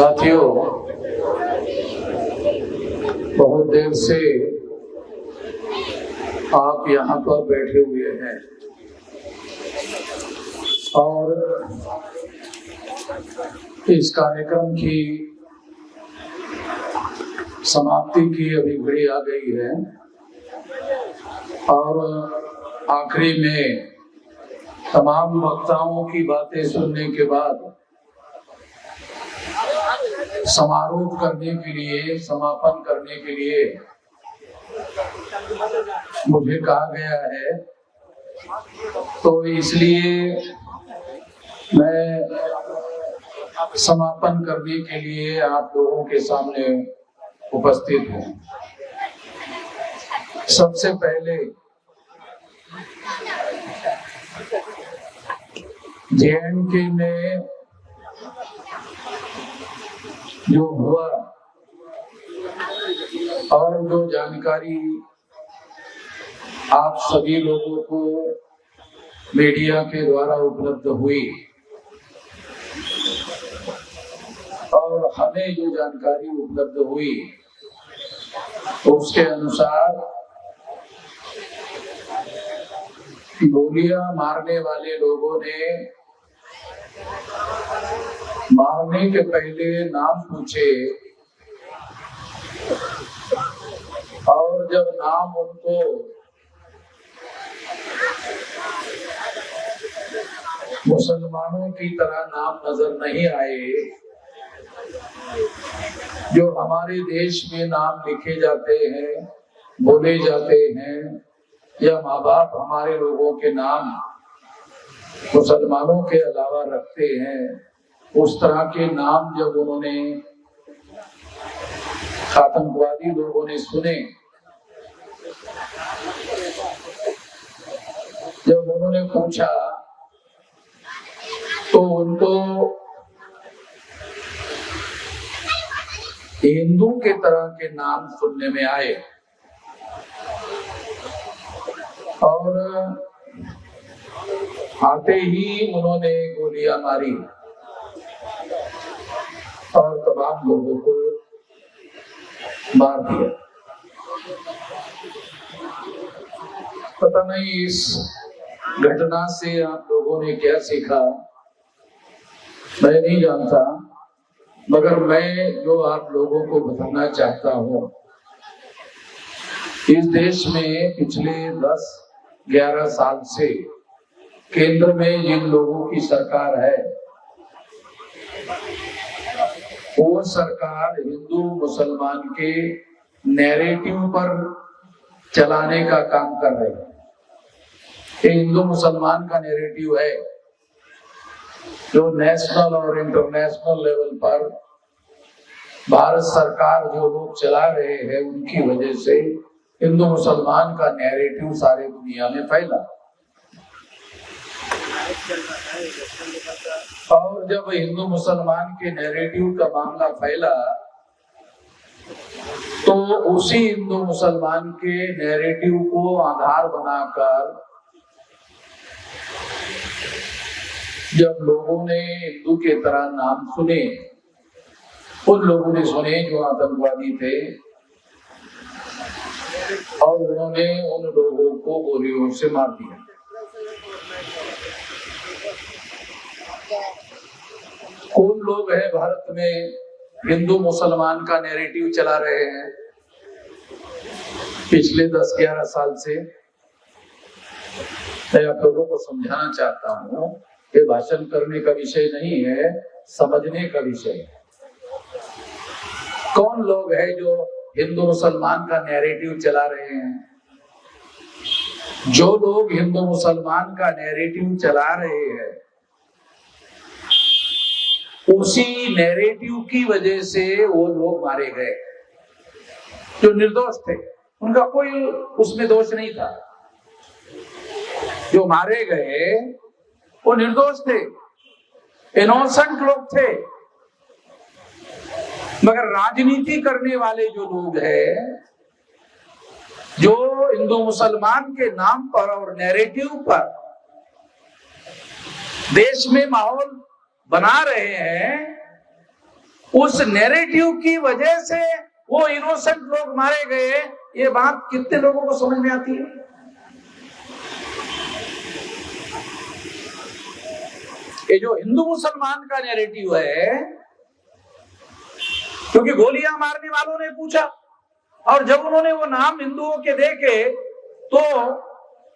साथियों, बहुत देर से आप यहाँ पर बैठे हुए हैं और इस कार्यक्रम की समाप्ति की अभी घड़ी आ गई है और आखिरी में तमाम वक्ताओं की बातें सुनने के बाद समारोह करने के लिए, समापन करने के लिए मुझे कहा गया है। तो इसलिए मैं समापन करने के लिए आप लोगों के सामने उपस्थित हूँ। सबसे पहले JNK में जो हुआ और जो जानकारी आप सभी लोगों को मीडिया के द्वारा उपलब्ध हुई और हमें जो जानकारी उपलब्ध हुई उसके अनुसार गोलियां मारने वाले लोगों ने मारने के पहले नाम पूछे और जब नाम उनको मुसलमानों की तरह नाम नजर नहीं आए, जो हमारे देश में नाम लिखे जाते हैं, बोले जाते हैं, या माँ बाप हमारे लोगों के नाम मुसलमानों के अलावा रखते हैं, उस तरह के नाम जब उन्होंने आतंकवादी लोगों ने सुने, जब उन्होंने पूछा तो उनको हिंदू के तरह के नाम सुनने में आए और आते ही उन्होंने गोलियां मारी और तमाम लोगों को मार दिया। पता नहीं इस घटना से आप लोगों ने क्या सीखा, मैं नहीं जानता, मगर मैं जो आप लोगों को बताना चाहता हूँ, इस देश में पिछले 10-11 साल से केंद्र में जिन लोगों की सरकार है, वो सरकार हिंदू मुसलमान के नैरेटिव पर चलाने का काम कर रही है। ये हिंदू मुसलमान का नैरेटिव है जो नेशनल और इंटरनेशनल लेवल पर भारत सरकार जो लोग चला रहे हैं, उनकी वजह से हिंदू मुसलमान का नैरेटिव सारे दुनिया में फैला। और जब हिंदू मुसलमान के नैरेटिव का मामला फैला तो उसी हिंदू मुसलमान के नैरेटिव को आधार बनाकर जब लोगों ने हिंदू के तरह नाम सुने, उन लोगों ने सुने जो आतंकवादी थे और उन्होंने उन लोगों को गोलियों से मार दिया। कौन लोग हैं भारत में हिंदू मुसलमान का नैरेटिव चला रहे हैं पिछले 10-11 साल से? मैं आप लोगों को समझाना चाहता हूँ कि भाषण करने का विषय नहीं है, समझने का विषय है। कौन लोग हैं जो हिंदू मुसलमान का नैरेटिव चला रहे हैं? जो लोग हिंदू मुसलमान का नैरेटिव चला रहे हैं, उसी नैरेटिव की वजह से वो लोग मारे गए जो निर्दोष थे, उनका कोई उसमें दोष नहीं था। जो मारे गए वो निर्दोष थे, इनोसेंट लोग थे, मगर राजनीति करने वाले जो लोग हैं, जो हिंदू मुसलमान के नाम पर और नैरेटिव पर देश में माहौल बना रहे हैं, उस नैरेटिव की वजह से वो इनोसेंट लोग मारे गए। ये बात कितने लोगों को समझ में आती है? ये जो हिंदू मुसलमान का नैरेटिव है, क्योंकि गोलियां मारने वालों ने पूछा और जब उन्होंने वो नाम हिंदुओं के देखे तो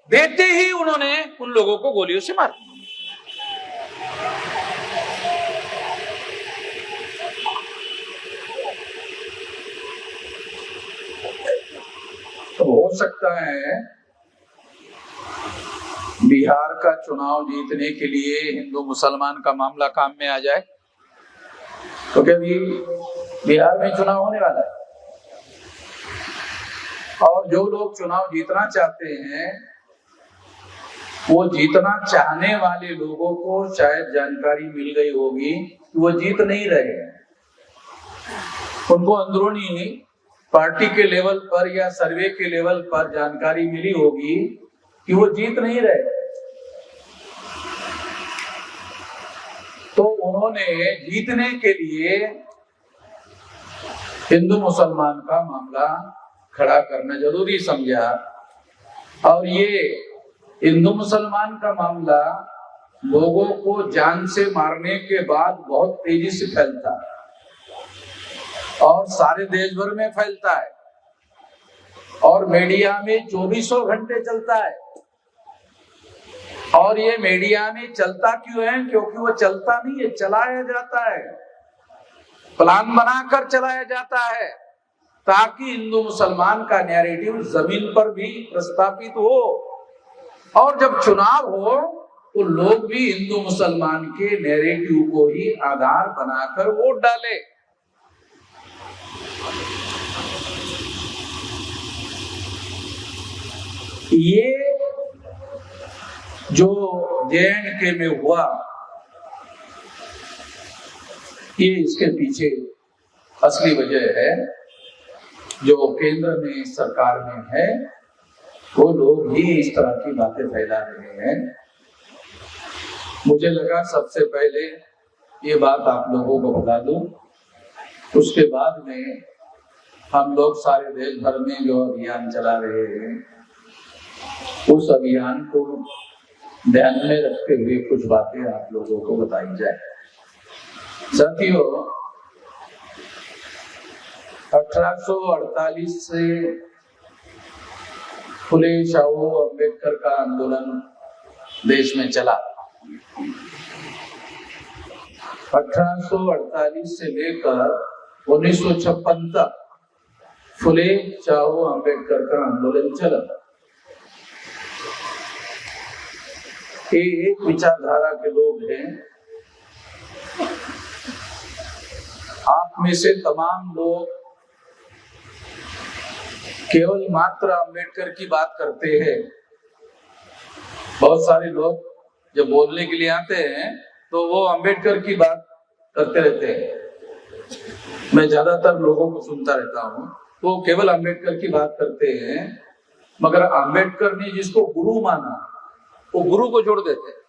देते ही उन्होंने उन लोगों को गोलियों से मार दिया। तो हो सकता है बिहार का चुनाव जीतने के लिए हिंदू मुसलमान का मामला काम में आ जाए, क्योंकि अभी बिहार में चुनाव होने वाला है और जो लोग चुनाव जीतना चाहते हैं वो जीतना चाहने वाले लोगों को शायद जानकारी मिल गई होगी कि वो जीत नहीं रहे हैं। उनको अंदरूनी पार्टी के लेवल पर या सर्वे के लेवल पर जानकारी मिली होगी कि वो जीत नहीं रहे, तो उन्होंने जीतने के लिए हिंदू मुसलमान का मामला खड़ा करना जरूरी समझा। और ये हिंदू मुसलमान का मामला लोगों को जान से मारने के बाद बहुत तेजी से फैलता है और सारे देश भर में फैलता है और मीडिया में 24 घंटे चलता है। और ये मीडिया में चलता क्यों है? क्योंकि वो चलता नहीं है, चलाया जाता है, प्लान बनाकर चलाया जाता है ताकि हिंदू मुसलमान का नैरेटिव जमीन पर भी प्रस्तापित हो और जब चुनाव हो तो लोग भी हिंदू मुसलमान के नैरेटिव को ही आधार बनाकर वोट डाले। ये जो JNK में हुआ, ये इसके पीछे असली वजह है। जो केंद्र में सरकार में है वो लोग ही इस तरह की बातें फैला रहे हैं। मुझे लगा सबसे पहले ये बात आप लोगों को बता दूं, उसके बाद में हम लोग सारे देश भर में जो अभियान चला रहे हैं उस अभियान को ध्यान में रखते हुए कुछ बातें आप लोगों को बताई जाए। साथियों, 1848 से फुले शाहू अम्बेडकर का आंदोलन देश में चला। 1848 से लेकर 1956 तक फुले शाहू अम्बेडकर का आंदोलन चला। एक विचारधारा के लोग हैं, आप में से तमाम लोग केवल मात्र अम्बेडकर की बात करते हैं। बहुत सारे लोग जब बोलने के लिए आते हैं तो वो अम्बेडकर की बात करते रहते हैं। मैं ज्यादातर लोगों को सुनता रहता हूँ, वो केवल अम्बेडकर की बात करते हैं, मगर अम्बेडकर ने जिसको गुरु माना वो गुरु को छोड़ देते हैं।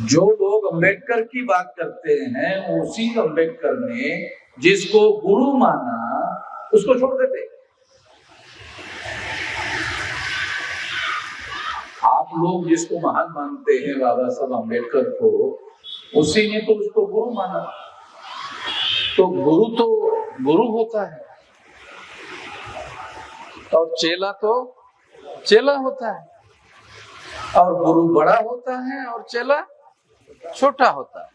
जो लोग अम्बेडकर की बात करते हैं उसी अम्बेडकर ने जिसको गुरु माना उसको छोड़ देते। आप लोग जिसको महान मानते हैं बाबा साहब अम्बेडकर को, उसी ने तो उसको गुरु माना। तो गुरु होता है और चेला तो चेला होता है, और गुरु बड़ा होता है और चेला छोटा होता है।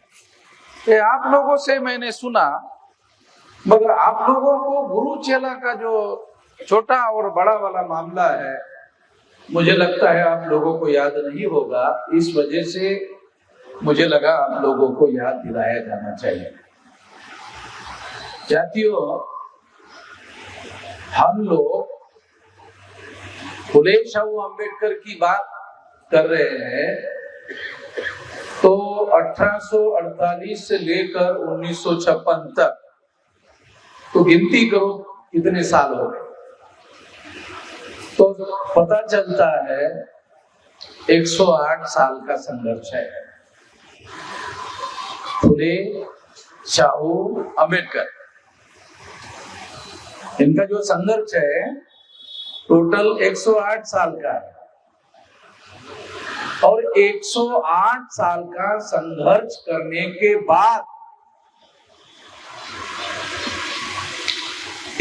ये आप लोगों से मैंने सुना, मगर आप लोगों को गुरु चेला का जो छोटा और बड़ा वाला मामला है मुझे लगता है आप लोगों को याद नहीं होगा। इस वजह से मुझे लगा आप लोगों को याद दिलाया जाना चाहिए। साथियों, हम लोग फुले शाहू अम्बेडकर की बात कर रहे हैं तो 1848 से लेकर 1956 तक, तो गिनती करो कितने साल हो गए, तो पता चलता है 108 साल का संघर्ष है। फुले, साहू, अंबेडकर, इनका जो संघर्ष है टोटल 108 साल का है। और 108 साल का संघर्ष करने के बाद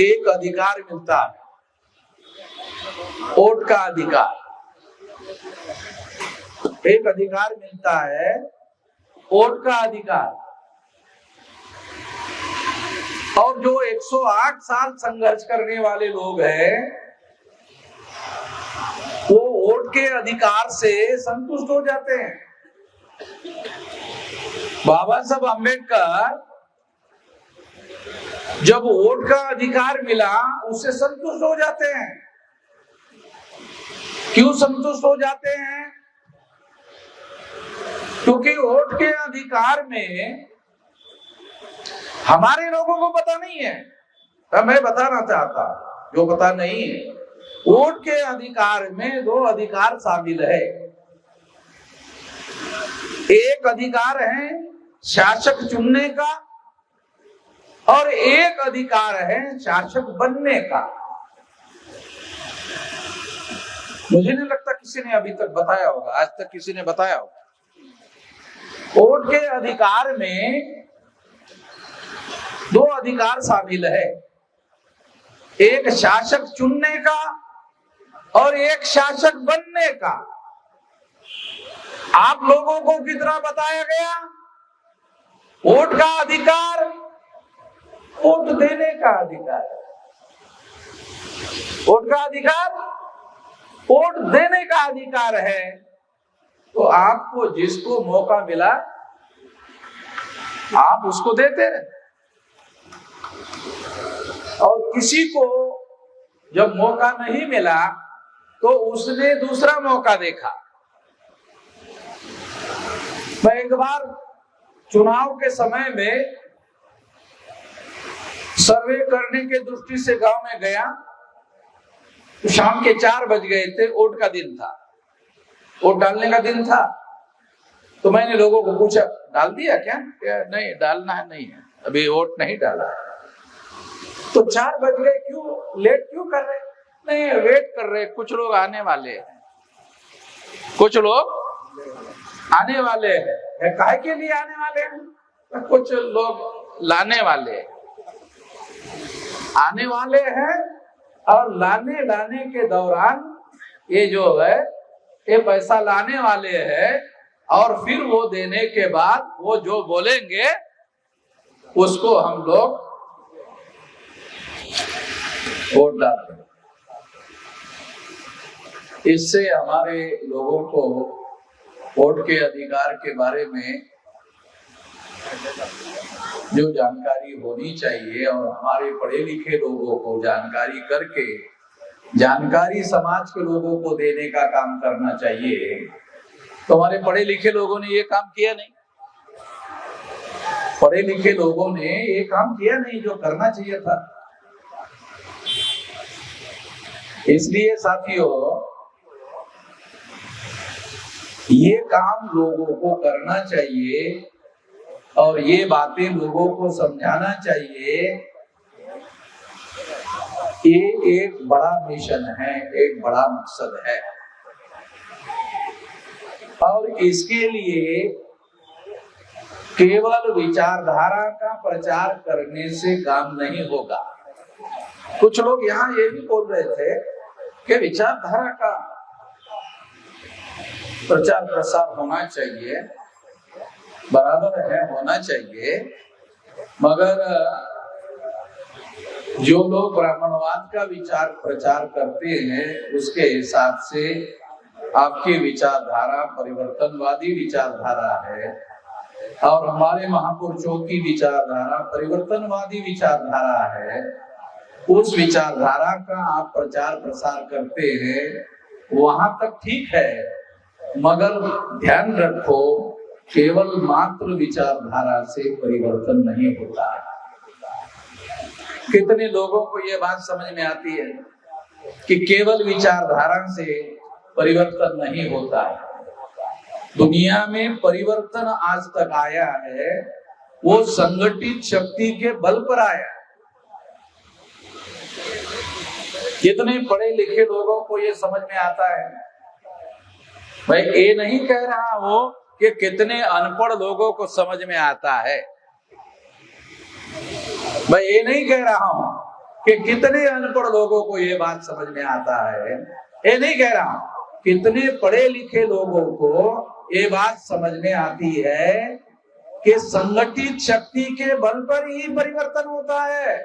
एक अधिकार मिलता है, वोट का अधिकार। एक अधिकार मिलता है, वोट का अधिकार। और जो 108 साल संघर्ष करने वाले लोग हैं वो वोट के अधिकार से संतुष्ट हो जाते हैं। बाबा साहब अम्बेडकर जब वोट का अधिकार मिला उससे संतुष्ट हो जाते हैं। क्यों संतुष्ट हो जाते हैं? क्योंकि वोट के अधिकार में हमारे लोगों को पता नहीं है, मैं बताना चाहता जो पता नहीं है। वोट के अधिकार में दो अधिकार शामिल है। एक अधिकार है शासक चुनने का और एक अधिकार है शासक बनने का। मुझे नहीं लगता किसी ने अभी तक बताया होगा, आज तक किसी ने बताया होगा। वोट के अधिकार में दो अधिकार शामिल है, एक शासक चुनने का और एक शासक बनने का। आप लोगों को कितना बताया गया? वोट का अधिकार, वोट देने का अधिकार। वोट का अधिकार, वोट देने का अधिकार है। तो आपको जिसको मौका मिला आप उसको देते रहे, और किसी को जब मौका नहीं मिला तो उसने दूसरा मौका देखा। मैं एक बार चुनाव के समय में सर्वे करने के दृष्टि से गांव में गया तो शाम के 4 बज गए थे, वोट का दिन था, वोट डालने का दिन था। तो मैंने लोगों को पूछा डाल दिया क्या? नहीं डालना है, नहीं है अभी वोट नहीं डाला। तो 4 बज गए, क्यों लेट क्यों कर रहे? नहीं वेट कर रहे, कुछ लोग आने वाले हैं, कुछ लोग आने वाले हैं। काहे के लिए आने वाले हैं? कुछ लोग लाने वाले आने वाले हैं, और लाने के दौरान ये जो है ये पैसा लाने वाले हैं, और फिर वो देने के बाद वो जो बोलेंगे उसको हम लोग वोट डालते हैं। इससे हमारे लोगों को वोट के अधिकार के बारे में जो जानकारी होनी चाहिए, और हमारे पढ़े लिखे लोगों को जानकारी करके जानकारी समाज के लोगों को देने का काम करना चाहिए। तो हमारे पढ़े लिखे लोगों ने ये काम किया नहीं, पढ़े लिखे लोगों ने ये काम किया नहीं जो करना चाहिए था। इसलिए साथियों ये काम लोगों को करना चाहिए और ये बातें लोगों को समझाना चाहिए। ये एक बड़ा मिशन है, एक बड़ा मकसद है, और इसके लिए केवल विचारधारा का प्रचार करने से काम नहीं होगा। कुछ लोग यहाँ ये भी बोल रहे थे कि विचारधारा का प्रचार प्रसार होना चाहिए, बराबर है, होना चाहिए, मगर जो लोग ब्राह्मणवाद का विचार प्रचार करते हैं उसके हिसाब से आपकी विचारधारा परिवर्तनवादी विचारधारा है, और हमारे महापुरुषों की विचारधारा परिवर्तनवादी विचारधारा है। उस विचारधारा का आप प्रचार प्रसार करते हैं, वहां तक ठीक है, मगर ध्यान रखो केवल मात्र विचारधारा से परिवर्तन नहीं होता। कितने लोगों को ये बात समझ में आती है कि केवल विचारधारा से परिवर्तन नहीं होता है। दुनिया में परिवर्तन आज तक आया है वो संगठित शक्ति के बल पर आया। कितने पढ़े लिखे लोगों को ये समझ में आता है? मैं ये नहीं कह रहा हूं कि कितने अनपढ़ लोगों को समझ में आता है। मैं ये नहीं कह रहा हूं कि कितने अनपढ़ लोगों को ये बात समझ में आता है। ये नहीं कह रहा हूं कितने पढ़े लिखे लोगों को ये बात समझ में आती है कि संगठित शक्ति के बल पर ही परिवर्तन होता है।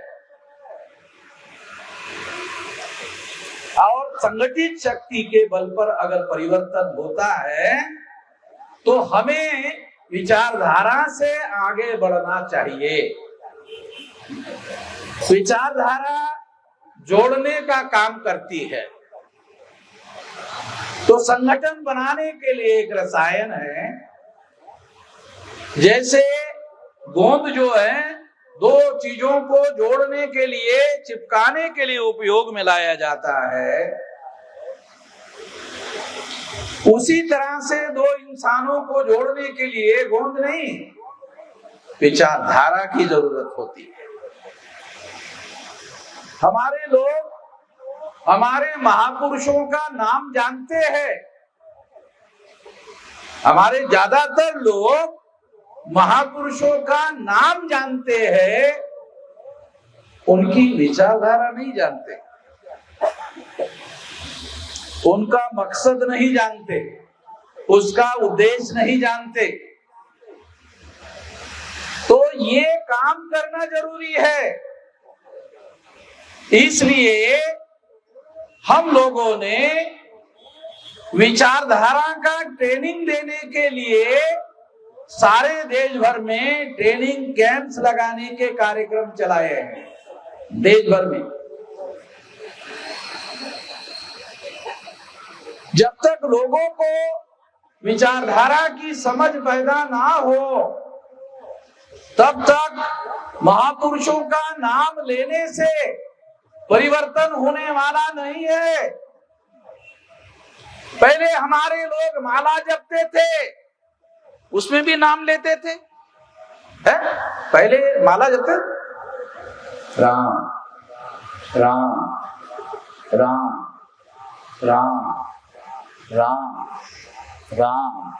और संगठित शक्ति के बल पर अगर परिवर्तन होता है तो हमें विचारधारा से आगे बढ़ना चाहिए। विचारधारा जोड़ने का काम करती है। तो संगठन बनाने के लिए एक रसायन है। जैसे गोंद जो है दो चीजों को जोड़ने के लिए, चिपकाने के लिए उपयोग में लाया जाता है, उसी तरह से दो इंसानों को जोड़ने के लिए गोंद नहीं, विचारधारा की जरूरत होती है। हमारे लोग हमारे महापुरुषों का नाम जानते हैं। हमारे ज्यादातर लोग महापुरुषों का नाम जानते हैं, उनकी विचारधारा नहीं जानते, उनका मकसद नहीं जानते, उसका उद्देश्य नहीं जानते। तो ये काम करना जरूरी है। इसलिए हम लोगों ने विचारधारा का ट्रेनिंग देने के लिए सारे देश भर में ट्रेनिंग कैंप्स लगाने के कार्यक्रम चलाए हैं। देश भर में जब तक लोगों को विचारधारा की समझ पैदा ना हो तब तक महापुरुषों का नाम लेने से परिवर्तन होने वाला नहीं है। पहले हमारे लोग माला जपते थे, उसमें भी नाम लेते थे। पहले माला जपते राम राम राम राम राम राम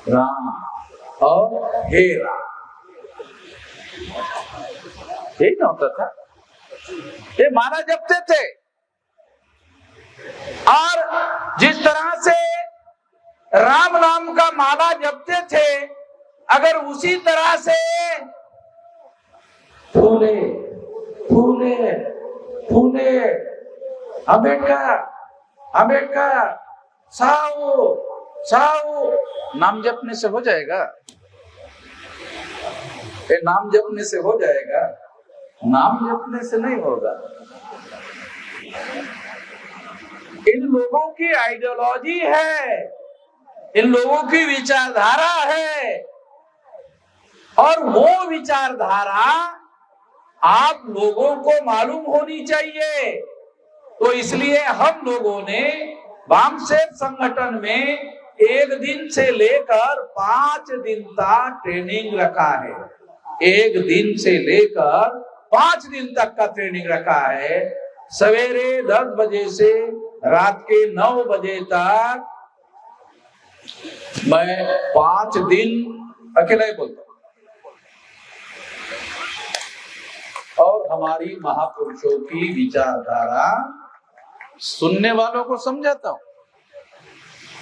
राम और हे राम, यही ना होता था। ये माला जपते थे। और जिस तरह से राम नाम का माला जपते थे, अगर उसी तरह से फूले फूले फूले अंबेडकर अंबेडकर साहू साहू नाम जपने से हो जाएगा? ये नाम जपने से हो जाएगा? नाम जपने से नहीं होगा। इन लोगों की आइडियोलॉजी है, इन लोगों की विचारधारा है, और वो विचारधारा आप लोगों को मालूम होनी चाहिए। तो इसलिए हम लोगों ने वामसेफ संगठन में 1 दिन से लेकर 5 दिन तक ट्रेनिंग रखा है। 1 दिन से लेकर 5 दिन तक का ट्रेनिंग रखा है। सवेरे 10 बजे से रात के 9 बजे तक मैं 5 दिन अकेला ही बोलता हूं और हमारी महापुरुषों की विचारधारा सुनने वालों को समझाता हूं।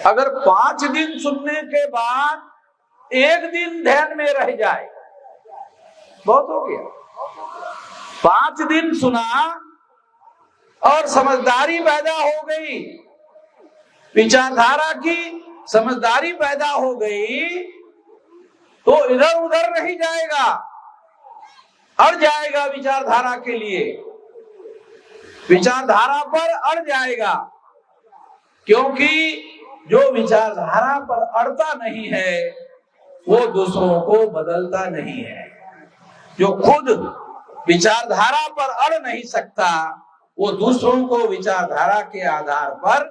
अगर 5 दिन सुनने के बाद 1 दिन ध्यान में रह जाए, बहुत हो गया। 5 दिन सुना और समझदारी पैदा हो गई, विचारधारा की समझदारी पैदा हो गई, तो इधर उधर नहीं जाएगा, अड़ जाएगा विचारधारा के लिए, विचारधारा पर अड़ जाएगा। क्योंकि जो विचारधारा पर अड़ता नहीं है वो दूसरों को बदलता नहीं है। जो खुद विचारधारा पर अड़ नहीं सकता वो दूसरों को विचारधारा के आधार पर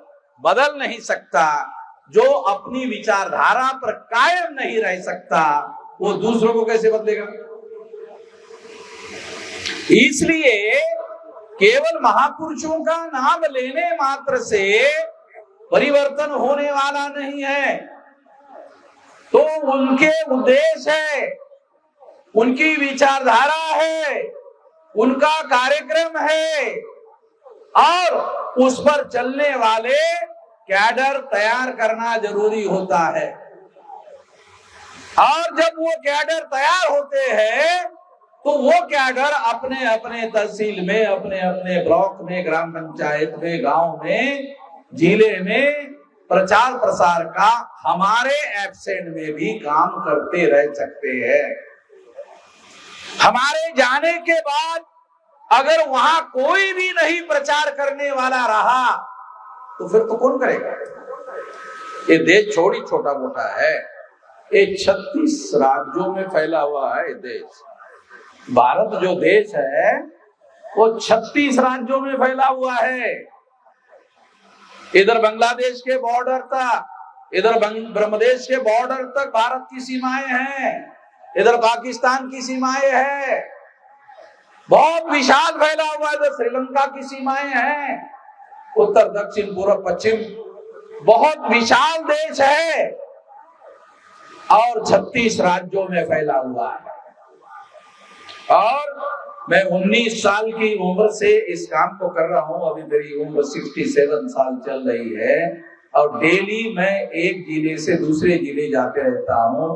बदल नहीं सकता। जो अपनी विचारधारा पर कायम नहीं रह सकता वो दूसरों को कैसे बदलेगा? इसलिए केवल महापुरुषों का नाम लेने मात्र से परिवर्तन होने वाला नहीं है। तो उनके उद्देश्य है, उनकी विचारधारा है, उनका कार्यक्रम है और उस पर चलने वाले कैडर तैयार करना जरूरी होता है। और जब वो कैडर तैयार होते हैं तो वो कैडर अपने अपने तहसील में, अपने अपने ब्लॉक में, ग्राम पंचायत में, गांव में, जिले में प्रचार प्रसार का हमारे एब्सेंट में भी काम करते रह सकते हैं। हमारे जाने के बाद अगर वहां कोई भी नहीं प्रचार करने वाला रहा तो फिर तो कौन करेगा? ये देश छोड़ी छोटा मोटा है, ये 36 राज्यों में फैला हुआ है देश। भारत जो देश है वो 36 राज्यों में फैला हुआ है। इधर बांग्लादेश के बॉर्डर तक, इधर ब्रह्मदेश के बॉर्डर तक भारत की सीमाएं हैं, इधर पाकिस्तान की सीमाएं हैं, बहुत विशाल फैला हुआ है। इधर श्रीलंका की सीमाएं हैं, उत्तर दक्षिण पूर्व पश्चिम, बहुत विशाल देश है और 36 राज्यों में फैला हुआ है। और मैं 19 साल की उम्र से इस काम को कर रहा हूं। अभी मेरी उम्र 67 साल चल रही है और डेली मैं एक जिले से दूसरे जिले जाते रहता हूं।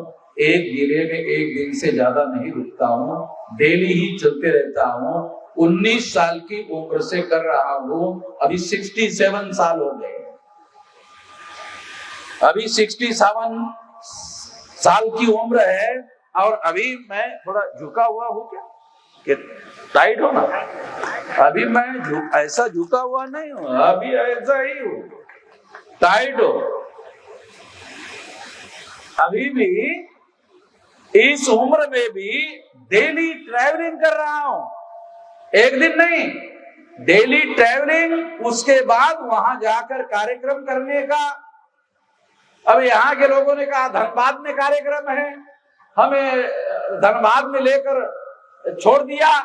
एक जिले में एक दिन से ज्यादा नहीं रुकता हूं, डेली ही चलते रहता हूं। 19 साल की उम्र से कर रहा हूं, अभी 67 साल हो गए। अभी 67 साल की उम्र है और अभी मैं थोड़ा झुका हुआ हूँ क्या कि टाइट हो ना? अभी मैं ऐसा झुका हुआ नहीं हूँ, अभी ऐसा ही हूँ, टाइट हो। अभी भी इस उम्र में भी डेली ट्रैवलिंग कर रहा हूं, एक दिन नहीं, डेली ट्रैवलिंग। उसके बाद वहां जाकर कार्यक्रम करने का। अब यहाँ के लोगों ने कहा धनबाद में कार्यक्रम है, हमें धनबाद में लेकर छोड़ दिया,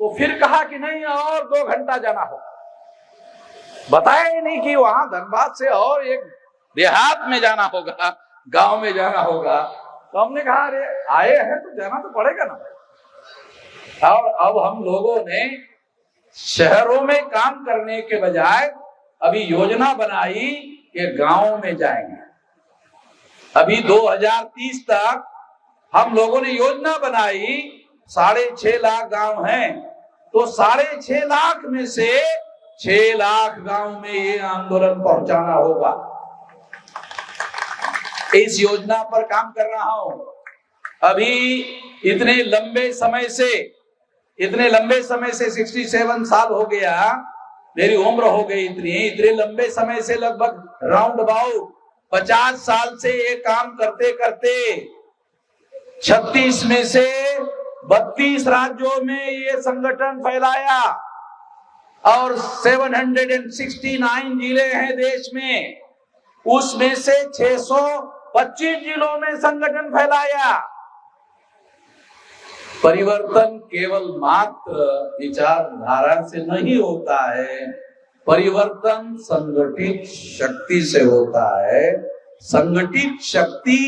तो फिर कहा कि नहीं और 2 घंटा जाना होगा। बताया ही नहीं कि वहां धनबाद से और एक देहात में जाना होगा, गांव में जाना होगा। तो हमने कहा अरे आए हैं तो जाना तो पड़ेगा ना। और अब हम लोगों ने शहरों में काम करने के बजाय अभी योजना बनाई कि गांव में जाएंगे। अभी 2030 तक हम लोगों ने योजना बनाई, 6.5 लाख गांव हैं, तो 6.5 लाख में से 6 लाख गांव में ये आंदोलन पहुंचाना होगा। इस योजना पर काम कर रहा हूं। अभी इतने लंबे समय से 67 साल हो गया, मेरी उम्र हो गई इतने लंबे समय से, लगभग राउंड अबाउट 50 साल से ये काम करते करते 36 में से 32 राज्यों में ये संगठन फैलाया और 769 जिले हैं देश में, उसमें से 625 जिलों में संगठन फैलाया। परिवर्तन केवल मात्र विचारधारा से नहीं होता है, परिवर्तन संगठित शक्ति से होता है। संगठित शक्ति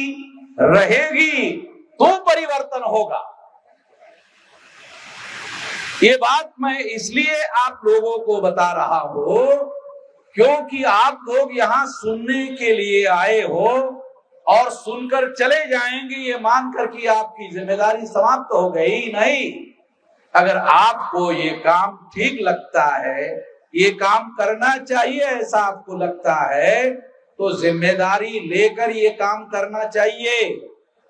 रहेगी तो परिवर्तन होगा। ये बात मैं इसलिए आप लोगों को बता रहा हूं क्योंकि आप लोग यहाँ सुनने के लिए आए हो और सुनकर चले जाएंगे ये मानकर कि आपकी जिम्मेदारी समाप्त हो गई। नहीं, अगर आपको ये काम ठीक लगता है, ये काम करना चाहिए ऐसा आपको लगता है, तो जिम्मेदारी लेकर ये काम करना चाहिए।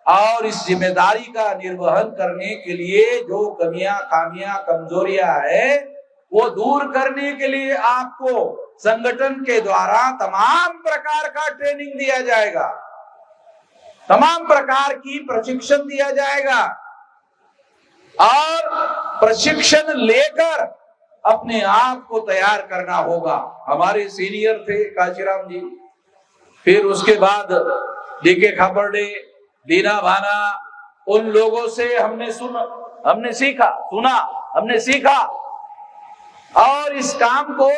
और इस जिम्मेदारी का निर्वहन करने के लिए जो कमियां, खामियां, कमजोरियां है वो दूर करने के लिए आपको संगठन के द्वारा तमाम प्रकार का ट्रेनिंग दिया जाएगा, तमाम प्रकार की प्रशिक्षण दिया जाएगा और प्रशिक्षण लेकर अपने आप को तैयार करना होगा। हमारे सीनियर थे काशीराम जी, फिर उसके बाद डीके खापर्डे, दीना भाना, उन लोगों से हमने सीखा, सुना हमने सीखा और इस काम को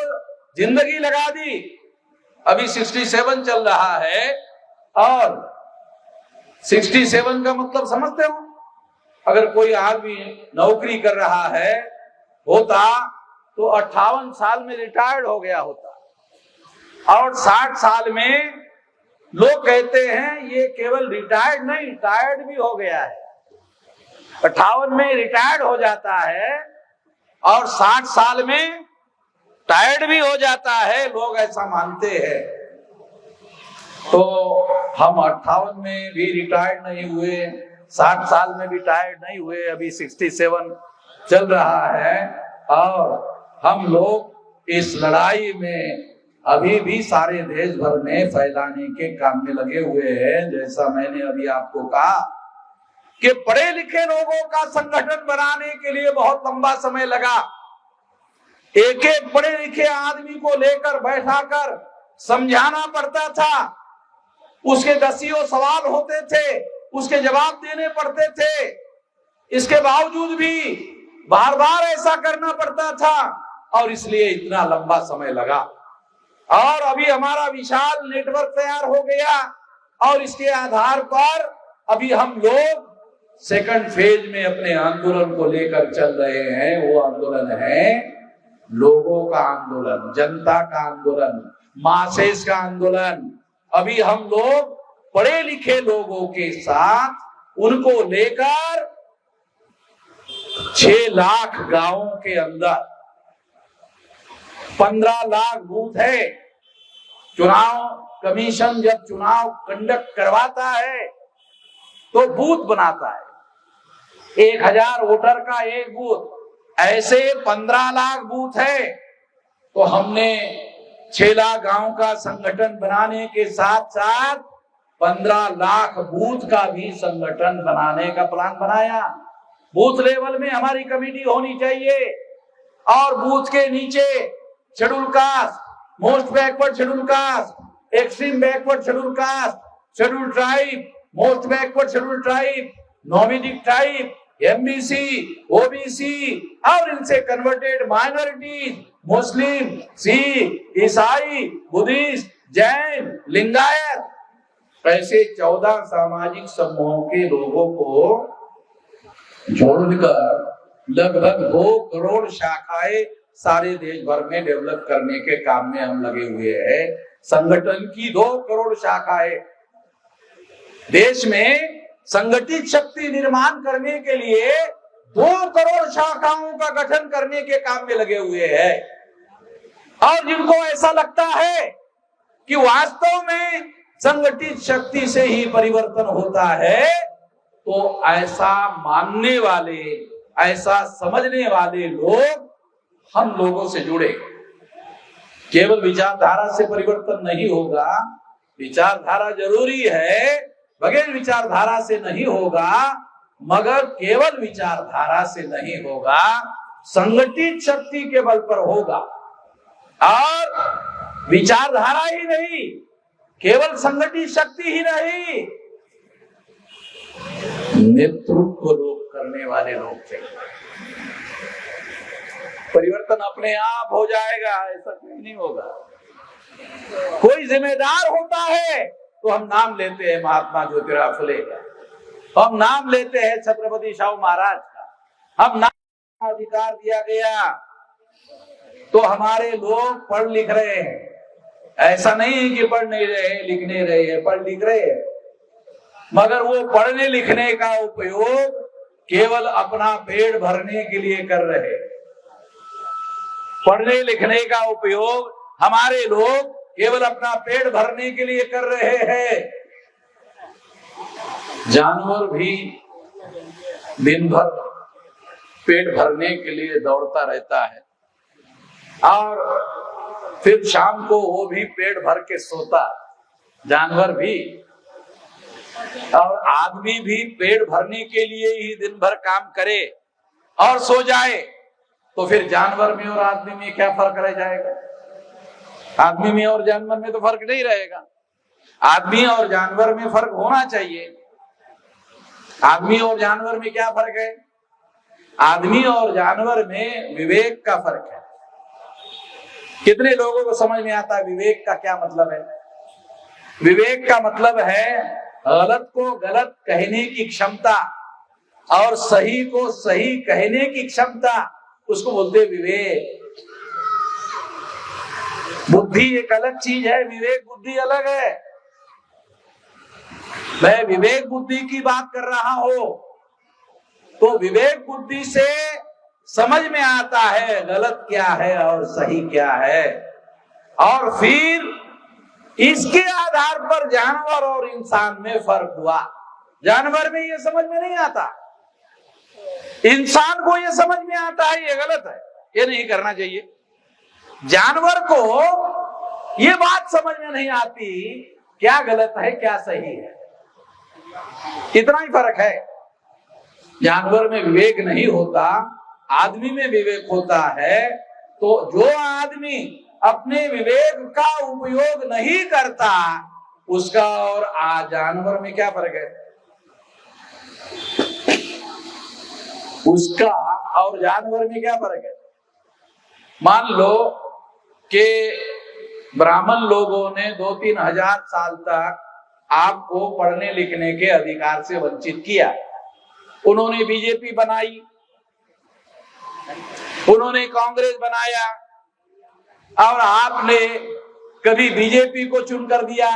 जिंदगी लगा दी। अभी 67 चल रहा है और 67 का मतलब समझते हो? अगर कोई आदमी नौकरी कर रहा है होता तो 58 साल में रिटायर्ड हो गया होता और 60 साल में लोग कहते हैं ये केवल रिटायर्ड नहीं टायर्ड भी हो गया है। 58 में रिटायर्ड हो जाता है और 60 साल में टायर्ड भी हो जाता है, लोग ऐसा मानते हैं। तो हम 58 में भी रिटायर्ड नहीं हुए, 60 साल में भी टायर्ड नहीं हुए, अभी 67 चल रहा है और हम लोग इस लड़ाई में अभी भी सारे देश भर में फैलाने के काम में लगे हुए हैं। जैसा मैंने अभी आपको कहा कि पढ़े लिखे लोगों का संगठन बनाने के लिए बहुत लंबा समय लगा। एक एक पढ़े लिखे आदमी को लेकर बैठाकर समझाना पड़ता था, उसके दसियों सवाल होते थे, उसके जवाब देने पड़ते थे। इसके बावजूद भी बार बार ऐसा करना पड़ता था और इसलिए इतना लंबा समय लगा। और अभी हमारा विशाल नेटवर्क तैयार हो गया और इसके आधार पर अभी हम लोग सेकंड फेज में अपने आंदोलन को लेकर चल रहे हैं। वो आंदोलन है लोगों का आंदोलन, जनता का आंदोलन, मासेस का आंदोलन। अभी हम लोग पढ़े लिखे लोगों के साथ उनको लेकर 6 लाख गांवों के अंदर 15 लाख बूथ है। चुनाव कमीशन जब चुनाव कंडक्ट करवाता है तो बूथ बनाता है, 1000 वोटर का एक बूथ, ऐसे 15 लाख बूथ है। तो हमने 6 लाख गांव का संगठन बनाने के साथ साथ 15 लाख बूथ का भी संगठन बनाने का प्लान बनाया। बूथ लेवल में हमारी कमेटी होनी चाहिए और बूथ के नीचे schedule caste, most backward schedule caste, extreme backward schedule caste, schedule tribe, most backward schedule tribe, nomadic tribe, MBC, OBC और इनसे कन्वर्टेड माइनॉरिटीज, मुस्लिम, सिख, ईसाई, बुद्धिस्ट, जैन, लिंगायत, ऐसे 14 सामाजिक समूहों के लोगों को जोड़कर लगभग 2 करोड़ शाखाएं सारे देश भर में डेवलप करने के काम में हम लगे हुए हैं। संगठन की 2 करोड़ शाखाएं देश में संगठित शक्ति निर्माण करने के लिए 2 करोड़ शाखाओं का गठन करने के काम में लगे हुए हैं। और जिनको ऐसा लगता है कि वास्तव में संगठित शक्ति से ही परिवर्तन होता है, तो ऐसा मानने वाले, ऐसा समझने वाले लोग हम लोगों से जुड़े। केवल विचारधारा से परिवर्तन नहीं होगा, विचारधारा जरूरी है, बगैर विचारधारा से नहीं होगा, मगर केवल विचारधारा से नहीं होगा, संगठित शक्ति के बल पर होगा। और विचारधारा ही नहीं, केवल संगठित शक्ति ही नहीं, नेतृत्व लोग करने वाले लोग चाहिए। परिवर्तन अपने आप हो जाएगा ऐसा नहीं होगा। कोई जिम्मेदार होता है तो हम नाम लेते हैं महात्मा ज्योतिराव फुले का, हम नाम लेते हैं छत्रपति शाहू महाराज का, हम नाम अधिकार दिया गया तो हमारे लोग पढ़ लिख रहे हैं। ऐसा नहीं है कि पढ़ नहीं रहे, लिख नहीं रहे हैं, पढ़ लिख रहे हैं, मगर वो पढ़ने लिखने का उपयोग केवल अपना पेट भरने के लिए कर रहे। पढ़ने लिखने का उपयोग हमारे लोग केवल अपना पेट भरने के लिए कर रहे हैं। जानवर भी दिन भर पेट भरने के लिए दौड़ता रहता है और फिर शाम को वो भी पेट भर के सोता, जानवर भी। और आदमी भी पेट भरने के लिए ही दिन भर काम करे और सो जाए, तो फिर जानवर में और आदमी में क्या फर्क रह जाएगा? आदमी में और जानवर में तो फर्क नहीं रहेगा। आदमी और जानवर में फर्क होना चाहिए। आदमी और जानवर में क्या फर्क है? आदमी और जानवर में विवेक का फर्क है। कितने लोगों को समझ में आता है विवेक का क्या मतलब है? विवेक का मतलब है गलत को गलत कहने की क्षमता और सही को सही कहने की क्षमता, उसको बोलते हैं विवेक। बुद्धि एक अलग चीज है, विवेक बुद्धि अलग है। मैं विवेक बुद्धि की बात कर रहा हूं तो विवेक बुद्धि से समझ में आता है गलत क्या है और सही क्या है, और फिर इसके आधार पर जानवर और इंसान में फर्क हुआ। जानवर में ये समझ में नहीं आता, इंसान को ये समझ में आता है ये गलत है, ये नहीं करना चाहिए। जानवर को ये बात समझ में नहीं आती क्या गलत है क्या सही है, इतना ही फर्क है। जानवर में विवेक नहीं होता, आदमी में विवेक होता है। तो जो आदमी अपने विवेक का उपयोग नहीं करता उसका और जानवर में क्या फर्क है? उसका और जानवर में क्या फर्क है? मान लो कि ब्राह्मण लोगों ने 2-3 हजार साल तक आपको पढ़ने लिखने के अधिकार से वंचित किया। उन्होंने बीजेपी बनाई, उन्होंने कांग्रेस बनाया, और आपने कभी बीजेपी को चुन कर दिया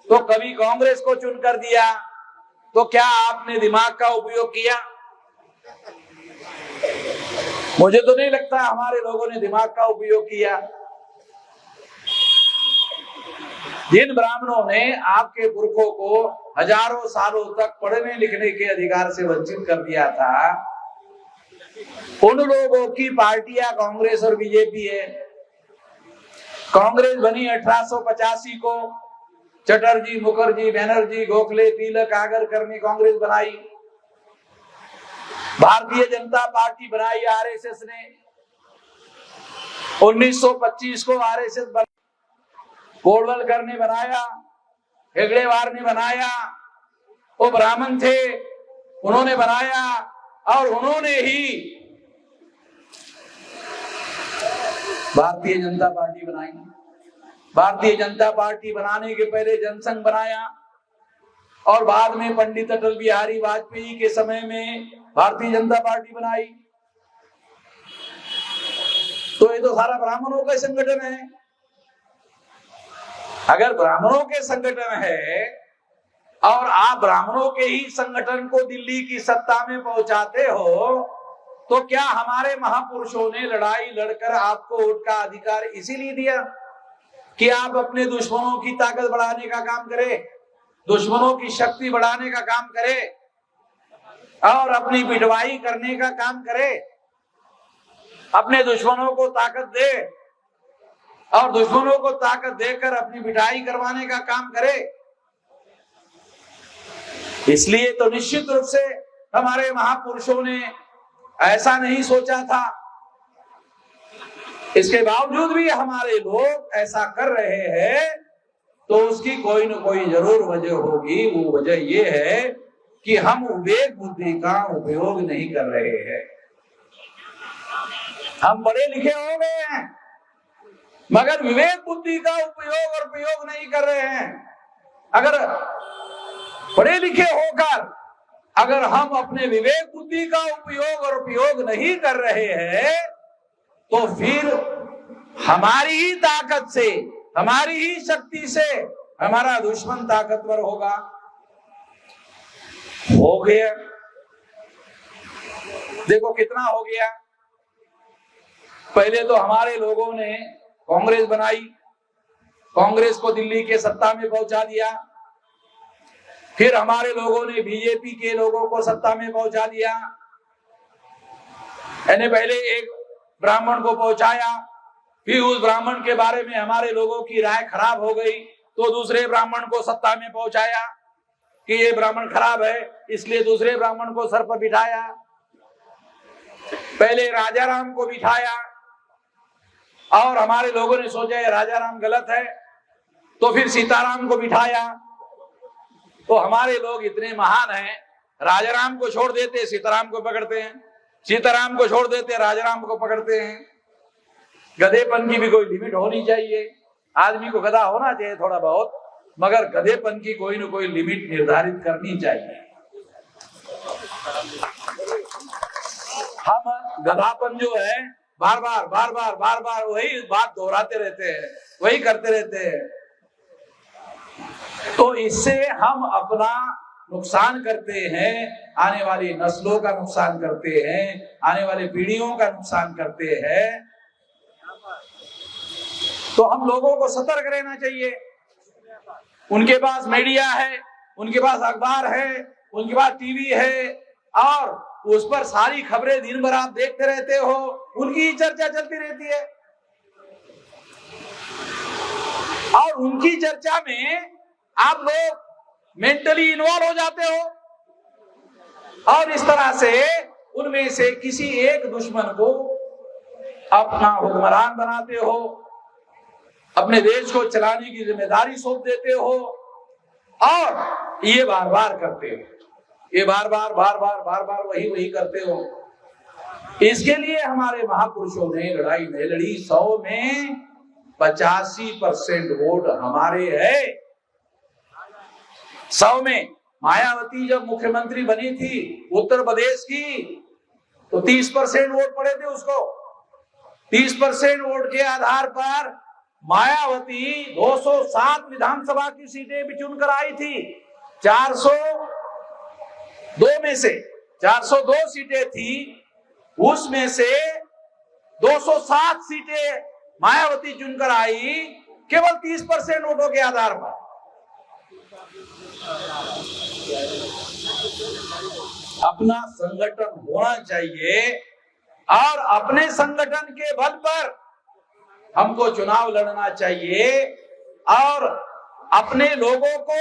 तो कभी कांग्रेस को चुन कर दिया। तो क्या आपने दिमाग का उपयोग किया? मुझे तो नहीं लगता हमारे लोगों ने दिमाग का उपयोग किया। जिन ब्राह्मणों ने आपके पुरखों को हजारों सालों तक पढ़ने लिखने के अधिकार से वंचित कर दिया था, उन लोगों की पार्टियां कांग्रेस और बीजेपी है। कांग्रेस बनी 1885 को, चटर्जी, मुखर्जी, बनर्जी, गोखले, तिलक, आगरकर ने कांग्रेस बनाई। भारतीय जनता पार्टी बनाई आरएसएस ने। 1925 को आरएसएस बना, गोडवलकर ने बनाया, हेगड़ेवार ने बनाया, वो ब्राह्मण थे, उन्होंने बनाया, और उन्होंने ही भारतीय जनता पार्टी बनाई। भारतीय जनता पार्टी बनाने के पहले जनसंघ बनाया, और बाद में पंडित अटल बिहारी वाजपेयी के समय में भारतीय जनता पार्टी बनाई। तो ये तो सारा ब्राह्मणों का संगठन है। अगर ब्राह्मणों के संगठन है और आप ब्राह्मणों के ही संगठन को दिल्ली की सत्ता में पहुंचाते हो, तो क्या हमारे महापुरुषों ने लड़ाई लड़कर आपको वोट का अधिकार इसीलिए दिया कि आप अपने दुश्मनों की ताकत बढ़ाने का काम करें, दुश्मनों की शक्ति बढ़ाने का काम करें, और अपनी पिटवाई करने का काम करें, अपने दुश्मनों को ताकत दे और दुश्मनों को ताकत देकर अपनी पिटाई करवाने का काम करे? इसलिए तो निश्चित रूप से हमारे महापुरुषों ने ऐसा नहीं सोचा था। इसके बावजूद भी हमारे लोग ऐसा कर रहे हैं, तो उसकी कोई न कोई जरूर वजह होगी। वो वजह ये है कि हम विवेक बुद्धि का उपयोग नहीं कर रहे हैं। हम पढ़े लिखे हो गए हैं मगर विवेक बुद्धि का उपयोग और प्रयोग नहीं कर रहे हैं। अगर पढ़े लिखे होकर अगर हम अपने विवेक बुद्धि का उपयोग और प्रयोग नहीं कर रहे हैं, तो फिर हमारी ही ताकत से, हमारी ही शक्ति से हमारा दुश्मन ताकतवर होगा। हो गया, देखो कितना हो गया। पहले तो हमारे लोगों ने कांग्रेस बनाई, कांग्रेस को दिल्ली के सत्ता में पहुंचा दिया। फिर हमारे लोगों ने बीजेपी के लोगों को सत्ता में पहुंचा दिया। यानी पहले एक ब्राह्मण को पहुंचाया, फिर उस ब्राह्मण के बारे में हमारे लोगों की राय खराब हो गई, तो दूसरे ब्राह्मण को सत्ता में पहुंचाया कि ये ब्राह्मण खराब है, इसलिए दूसरे ब्राह्मण को सर पर बिठाया। पहले राजाराम को बिठाया और हमारे लोगों ने सोचा ये राजाराम गलत है, तो फिर सीताराम को बिठाया। तो हमारे लोग इतने महान हैं, राजाराम को छोड़ देते, सीताराम को पकड़ते हैं। सीताराम को छोड़ देते, राजाराम को पकड़ते हैं। गधेपन की भी कोई लिमिट होनी चाहिए। आदमी को गधा होना चाहिए थोड़ा बहुत, मगर गधेपन की कोई न कोई लिमिट निर्धारित करनी चाहिए। हम गधापन जो है बार बार वही बात दोहराते रहते हैं, वही करते रहते हैं, तो इससे हम अपना नुकसान करते हैं, आने वाली नस्लों का नुकसान करते हैं, आने वाली पीढ़ियों का नुकसान करते हैं। तो हम लोगों को सतर्क रहना चाहिए। उनके पास मीडिया है, उनके पास अखबार है, उनके पास टीवी है, और उस पर सारी खबरें दिन भर आप देखते रहते हो, उनकी चर्चा चलती रहती है, और उनकी चर्चा में आप लोग मेंटली इन्वॉल्व हो जाते हो, और इस तरह से उनमें से किसी एक दुश्मन को अपना हुक्मरान बनाते हो, अपने देश को चलाने की जिम्मेदारी सौंप देते हो, और ये बार बार करते हो, ये बार बार वही करते हो। इसके लिए हमारे महापुरुषों ने लड़ाई नहीं लड़ी। 100 में 85% वोट हमारे है। 100 में मायावती जब मुख्यमंत्री बनी थी उत्तर प्रदेश की, तो 30% वोट पड़े थे उसको। 30% वोट के आधार पर मायावती 207 विधानसभा की सीटें भी चुनकर आई थी। 402 में से 402 सीटें थी, उसमें से 207 सीटें मायावती चुनकर आई, केवल 30% वोटों के आधार पर। अपना संगठन होना चाहिए, और अपने संगठन के बल पर हमको चुनाव लड़ना चाहिए, और अपने लोगों को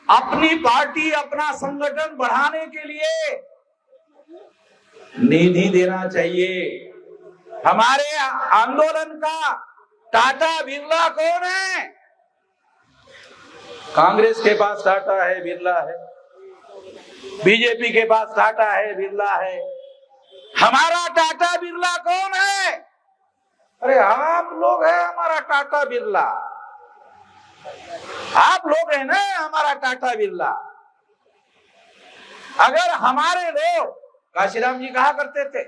अपनी पार्टी, अपना संगठन बढ़ाने के लिए निधि देना चाहिए। हमारे आंदोलन का टाटा बिरला कौन है? कांग्रेस के पास टाटा है, बिरला है, बीजेपी के पास टाटा है, बिरला है। हमारा टाटा बिरला कौन है? अरे आप लोग हैं हमारा टाटा बिरला, आप लोग हैं ना हमारा टाटा बिरला। अगर हमारे लोग, काशीराम जी कहा करते थे,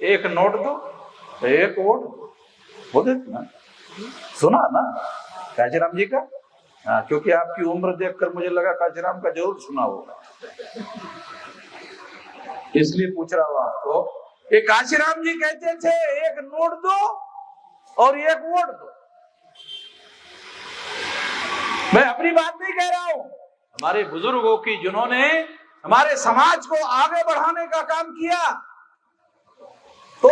एक नोट दो एक वोट दो, बोलते थे ना, सुना ना काशीराम जी का? हाँ, क्योंकि आपकी उम्र देखकर मुझे लगा काशीराम का जरूर सुना होगा, इसलिए पूछ रहा हूं आपको। ये काशीराम जी कहते थे एक नोट दो और एक वोट दो। मैं अपनी बात नहीं कह रहा हूं, हमारे बुजुर्गों की, जिन्होंने हमारे समाज को आगे बढ़ाने का काम किया। तो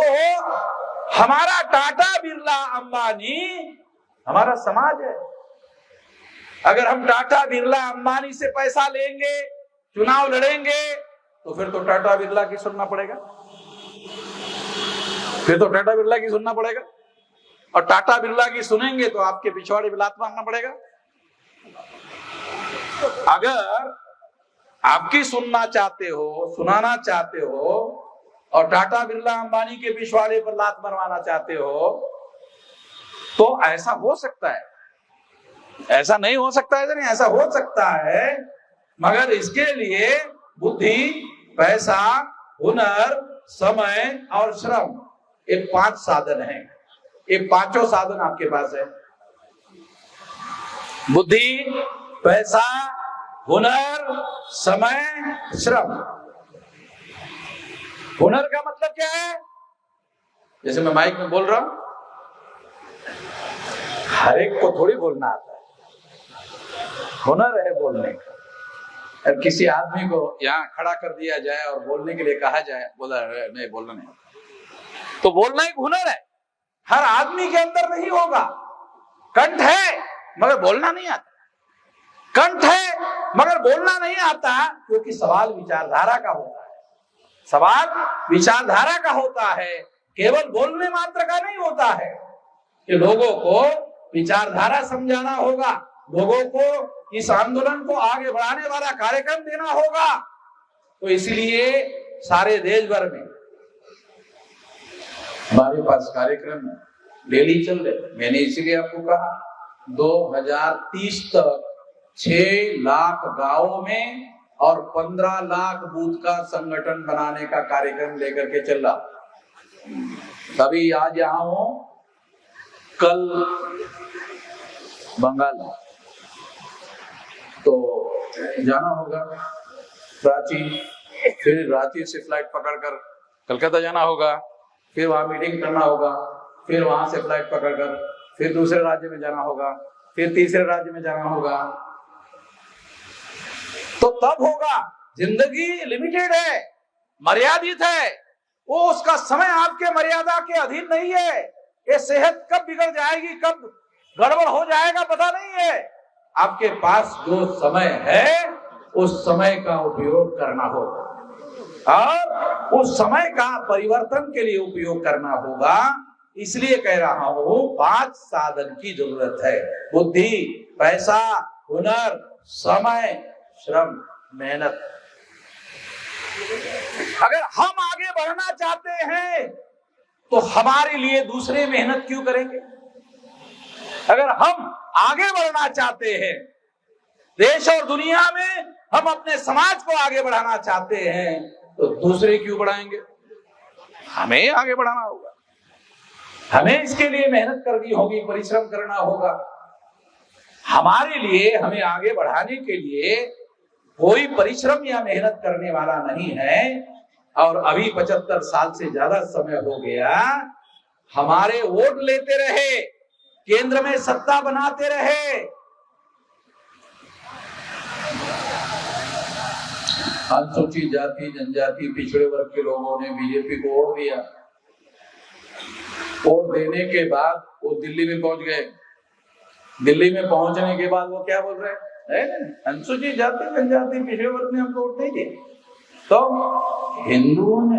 हमारा टाटा बिरला अंबानी हमारा समाज है। अगर हम टाटा बिरला अंबानी से पैसा लेंगे, चुनाव लड़ेंगे, तो फिर तो टाटा बिरला की सुनना पड़ेगा, फिर तो टाटा बिरला की सुनना पड़ेगा। और टाटा बिरला की सुनेंगे तो आपके पिछवाड़े में लात मारना पड़ेगा। अगर आपकी सुनना चाहते हो, सुनाना चाहते हो, और टाटा बिरला अंबानी के पिछवाड़े पर लात मरवाना चाहते हो, तो ऐसा हो सकता है। ऐसा नहीं हो सकता है, नहीं, ऐसा हो सकता है, मगर इसके लिए बुद्धि, पैसा, हुनर, समय और श्रम, ये 5 साधन हैं। ये 5 साधन आपके पास है। बुद्धि, पैसा, हुनर, समय, श्रम। हुनर का मतलब क्या है? जैसे मैं माइक में बोल रहा हूं, हर एक को थोड़ी बोलना आता है, हुनर है बोलने का। अगर किसी आदमी को यहाँ खड़ा कर दिया जाए और बोलने के लिए कहा जाए, बोला नहीं, बोलना नहीं, तो बोलना एक हुनर है। हर आदमी के अंदर नहीं होगा। कंठ है मगर बोलना नहीं आता, कंठ है मगर बोलना नहीं आता, क्योंकि सवाल विचारधारा का होता है। सवाल विचारधारा का होता है, केवल बोलने मात्र का नहीं होता है। कि लोगों को विचारधारा समझाना होगा, लोगों को इस आंदोलन को आगे बढ़ाने वाला कार्यक्रम देना होगा, तो इसलिए सारे देश भर में हमारे पास कार्यक्रम डेली चल रहे। मैंने इसीलिए आपको कहा 2030 तक 6 लाख गांवों में और 15 लाख बूथ का संगठन बनाने का कार्यक्रम लेकर के चल रहा। कभी आज यहां हो, कल बंगाल, तो जाना होगा रांची, फिर रांची से फ्लाइट पकड़कर कलकत्ता जाना होगा, फिर वहां मीटिंग करना होगा, फिर वहां से फ्लाइट पकड़कर फिर दूसरे राज्य में जाना होगा, फिर तीसरे राज्य में जाना होगा। तो तब होगा। जिंदगी लिमिटेड है, मर्यादित है, वो उसका समय आपके मर्यादा के अधीन नहीं है। ये सेहत कब बिगड़ जाएगी, कब गड़बड़ हो जाएगा पता नहीं है। आपके पास जो समय है उस समय का उपयोग करना होगा और उस समय का परिवर्तन के लिए उपयोग करना होगा। इसलिए कह रहा हूं 5 साधन की जरूरत है। बुद्धि, पैसा, हुनर, समय, श्रम, मेहनत। अगर हम आगे बढ़ना चाहते हैं तो हमारे लिए दूसरे मेहनत क्यों करेंगे? अगर हम आगे बढ़ना चाहते हैं देश और दुनिया में, हम अपने समाज को आगे बढ़ाना चाहते हैं तो दूसरे क्यों बढ़ाएंगे? हमें आगे बढ़ाना होगा, हमें इसके लिए मेहनत करनी होगी, परिश्रम करना होगा। हमारे लिए, हमें आगे बढ़ाने के लिए कोई परिश्रम या मेहनत करने वाला नहीं है। और अभी 75 साल से ज्यादा समय हो गया, हमारे वोट लेते रहे, केंद्र में सत्ता बनाते रहे। अनुसूचित जाति, जनजाति, पिछड़े वर्ग के लोगों ने बीजेपी को वोट दिया। वोट देने के बाद वो दिल्ली में पहुंच गए। दिल्ली में पहुंचने के बाद वो क्या बोल रहे हैं? अनुसूचित जाति, जनजाति, पिछड़े वर्ग ने हमको वोट नहीं दिया, तो हिंदुओं ने।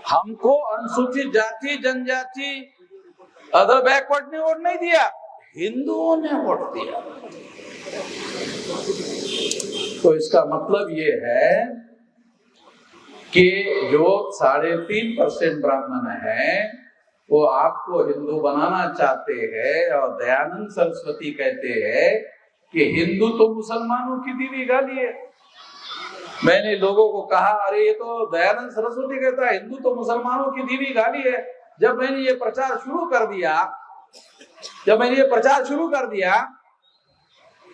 हमको अनुसूचित जाति, जनजाति, अदर बैकवर्ड ने वोट नहीं दिया, हिंदुओं ने वोट दिया। तो इसका मतलब ये है कि जो 3.5% ब्राह्मण है वो आपको हिंदू बनाना चाहते हैं। और दयानंद सरस्वती कहते हैं कि हिंदू तो मुसलमानों की दी हुई गाली है। मैंने लोगों को कहा, अरे ये तो दयानंद सरस्वती कहता है हिंदू तो मुसलमानों की दी हुई गाली है। जब मैंने ये प्रचार शुरू कर दिया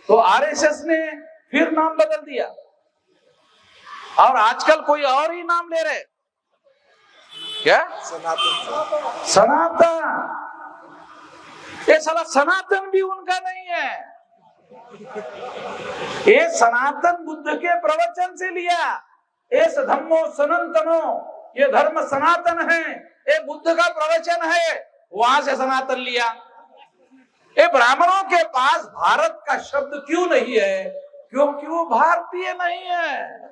तो आरएसएस ने फिर नाम बदल दिया और आजकल कोई और ही नाम ले रहे। क्या? सनातन। ये साला सनातन भी उनका नहीं है, ये सनातन बुद्ध के प्रवचन से लिया। एस धम्मो सनातनो, ये धर्म सनातन है, ये बुद्ध का प्रवचन है, वहां से सनातन लिया। ये ब्राह्मणों के पास भारत का शब्द क्यों नहीं है? क्योंकि वो भारतीय नहीं है।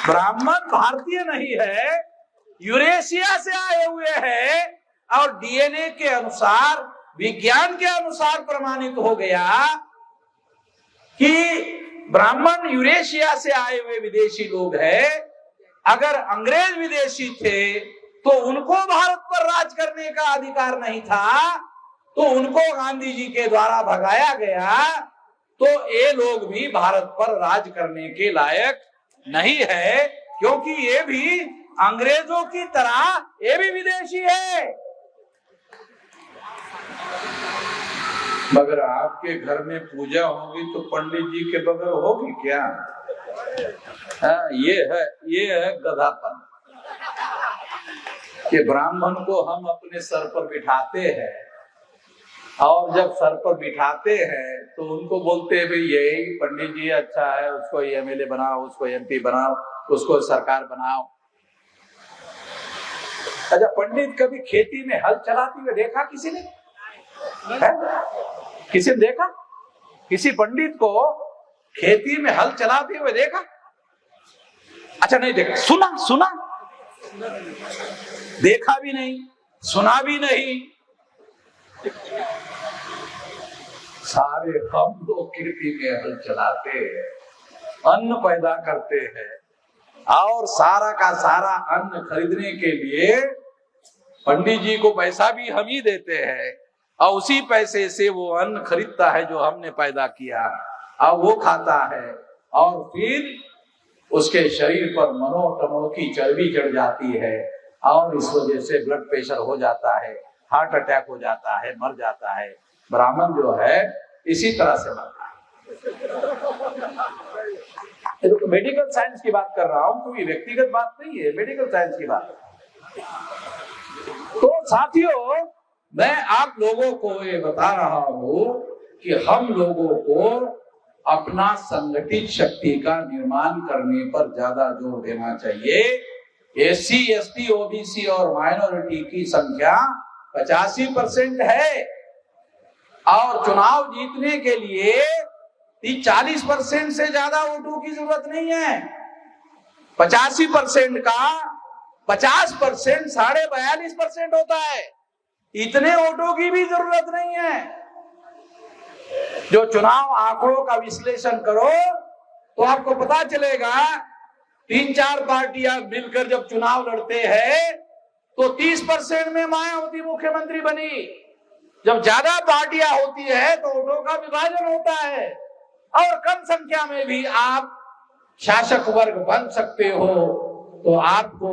ब्राह्मण भारतीय नहीं है, यूरेशिया से आए हुए हैं। और डीएनए के अनुसार, विज्ञान के अनुसार प्रमाणित हो गया कि ब्राह्मण यूरेशिया से आए हुए विदेशी लोग हैं। अगर अंग्रेज विदेशी थे तो उनको भारत पर राज करने का अधिकार नहीं था, तो उनको गांधी जी के द्वारा भगाया गया। तो ये लोग भी भारत पर राज करने के लायक नहीं है, क्योंकि ये भी अंग्रेजों की तरह ये भी विदेशी है। मगर आपके घर में पूजा होगी तो पंडित जी के बगैर होगी क्या? ये है गधापन कि ब्राह्मण को हम अपने सर पर बिठाते हैं, और जब सर पर बिठाते हैं तो उनको बोलते हैं भाई यही पंडित जी अच्छा है, उसको एमएलए बनाओ, उसको एमपी बनाओ, उसको सरकार बनाओ। अच्छा, पंडित कभी खेती में हल चलाते हुए देखा किसी ने? किसी ने देखा? किसी पंडित को खेती में हल चलाते हुए देखा? अच्छा, नहीं देखा। सुना देखा भी नहीं, सुना भी नहीं। सारे हम लोग खेती में हल चलाते हैं, अन्न पैदा करते हैं, और सारा का सारा अन्न खरीदने के लिए पंडित जी को पैसा भी हम ही देते हैं, और उसी पैसे से वो अन्न खरीदता है जो हमने पैदा किया, और वो खाता है, और फिर उसके शरीर पर मनोटमो की चर्बी चढ़ जाती है, और इस वजह से ब्लड प्रेशर हो जाता है, हार्ट अटैक हो जाता है, मर जाता है। ब्राह्मण जो है इसी तरह से मरता है। तो मेडिकल साइंस की बात कर रहा हूं, कोई व्यक्तिगत बात नहीं है, मेडिकल साइंस की बात है। तो साथियों, मैं आप लोगों को ये बता रहा हूं कि हम लोगों को अपना संगठित शक्ति का निर्माण करने पर ज्यादा जोर देना चाहिए। एससी, एसटी, ओबीसी और माइनॉरिटी की संख्या 85% है, और चुनाव जीतने के लिए 40% से ज्यादा वोटों की जरूरत नहीं है। 85% का 50% 42.5% होता है, इतने वोटों की भी जरूरत नहीं है। जो चुनाव आंकड़ों का विश्लेषण करो तो आपको पता चलेगा, 3-4 पार्टियां मिलकर जब चुनाव लड़ते हैं तो 30% में मायावती मुख्यमंत्री बनी। जब ज्यादा पार्टियां होती है तो वोटों का विभाजन होता है, और कम संख्या में भी आप शासक वर्ग बन सकते हो। तो आपको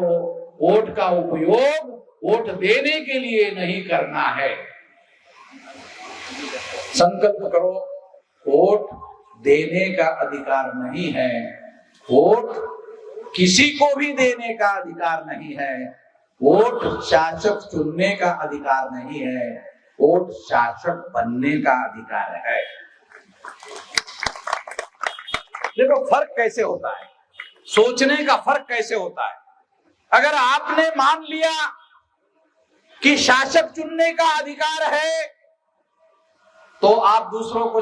वोट का उपयोग वोट देने के लिए नहीं करना है। संकल्प करो, वोट देने का अधिकार नहीं है, वोट किसी को भी देने का अधिकार नहीं है, वोट शासक चुनने का अधिकार नहीं है, वोट शासक बनने का अधिकार है। देखो फर्क कैसे होता है, सोचने का फर्क कैसे होता है। अगर आपने मान लिया कि शासक चुनने का अधिकार है तो आप दूसरों को